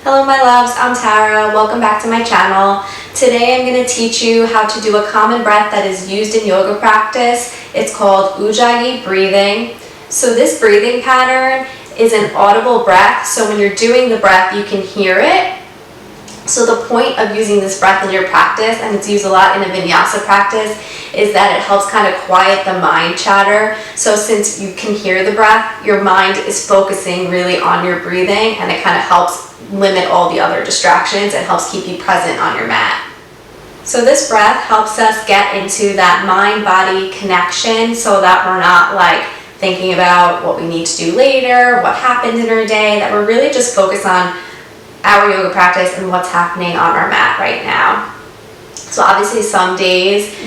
Hello my loves, I'm Tara. Welcome back to my channel. Today I'm going to teach you how to do a common breath that is used in yoga practice. It's called Ujjayi breathing. So this breathing pattern is an audible breath, so when you're doing the breath you can hear it. So the point of using this breath in your practice, and it's used a lot in a vinyasa practice, is that it helps kind of quiet the mind chatter. So since you can hear the breath, your mind is focusing really on your breathing, and it kind of helps limit all the other distractions. It helps keep you present on your mat. So this breath helps us get into that mind-body connection so that we're not like thinking about what we need to do later, what happened in our day, that we're really just focused on our yoga practice and what's happening on our mat right now. So obviously some days,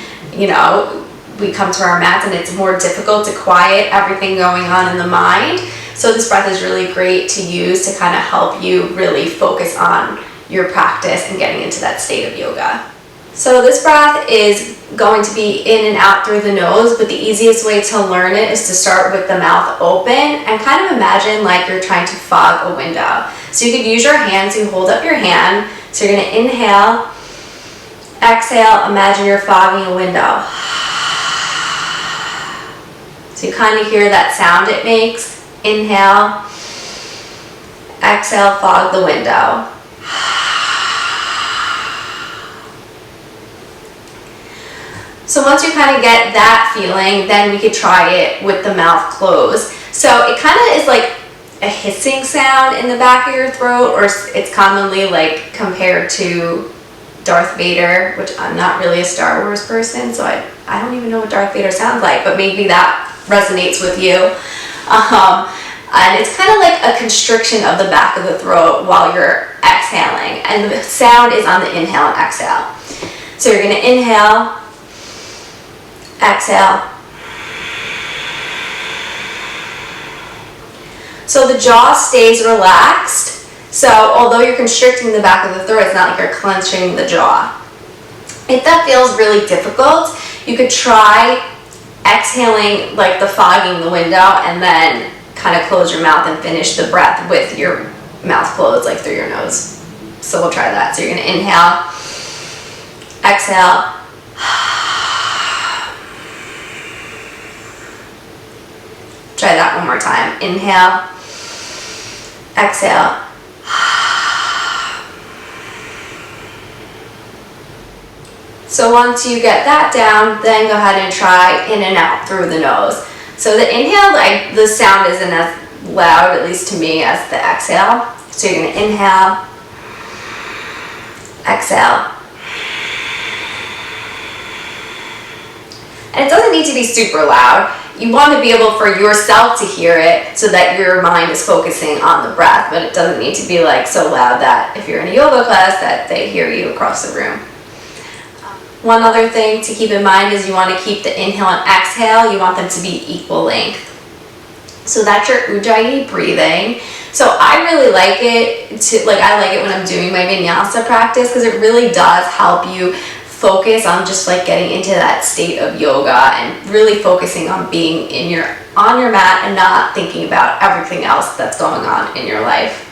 we come to our mats and it's more difficult to quiet everything going on in the mind. So this breath is really great to use to kind of help you really focus on your practice and getting into that state of yoga. So this breath is going to be in and out through the nose, but the easiest way to learn it is to start with the mouth open and kind of imagine like you're trying to fog a window. So you could use your hands, you hold up your hand. So you're going to inhale, exhale, imagine you're fogging a window. So you kind of hear that sound it makes. Inhale, exhale, fog the window. So once you kind of get that feeling, then we could try it with the mouth closed. So it kind of is like a hissing sound in the back of your throat, or it's commonly like compared to Darth Vader, which I'm not really a Star Wars person, so I don't even know what Darth Vader sounds like, but maybe that resonates with you. And it's kind of like a constriction of the back of the throat while you're exhaling, and the sound is on the inhale and exhale. So you're going to inhale, exhale. So the jaw stays relaxed. So although you're constricting the back of the throat, it's not like you're clenching the jaw. If that feels really difficult, you could try exhaling like the fogging the window and then kind of close your mouth and finish the breath with your mouth closed, like through your nose. So we'll try that. So you're going to inhale, exhale. Try that one more time. Inhale, exhale. So once you get that down, then go ahead and try in and out through the nose. So the inhale, like the sound isn't as loud, at least to me, as the exhale. So you're going to inhale, exhale. And it doesn't need to be super loud. You want to be able for yourself to hear it so that your mind is focusing on the breath, but it doesn't need to be like so loud that if you're in a yoga class that they hear you across the room. One other thing to keep in mind is you want to keep the inhale and exhale, you want them to be equal length. So that's your Ujjayi breathing. So I really like it I like it when I'm doing my vinyasa practice because it really does help you focus on just like getting into that state of yoga and really focusing on being on your mat and not thinking about everything else that's going on in your life.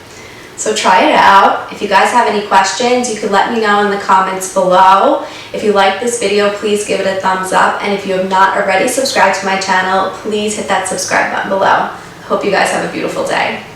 So try it out. If you guys have any questions, you can let me know in the comments below. If you like this video, please give it a thumbs up. And if you have not already subscribed to my channel, please hit that subscribe button below. I hope you guys have a beautiful day.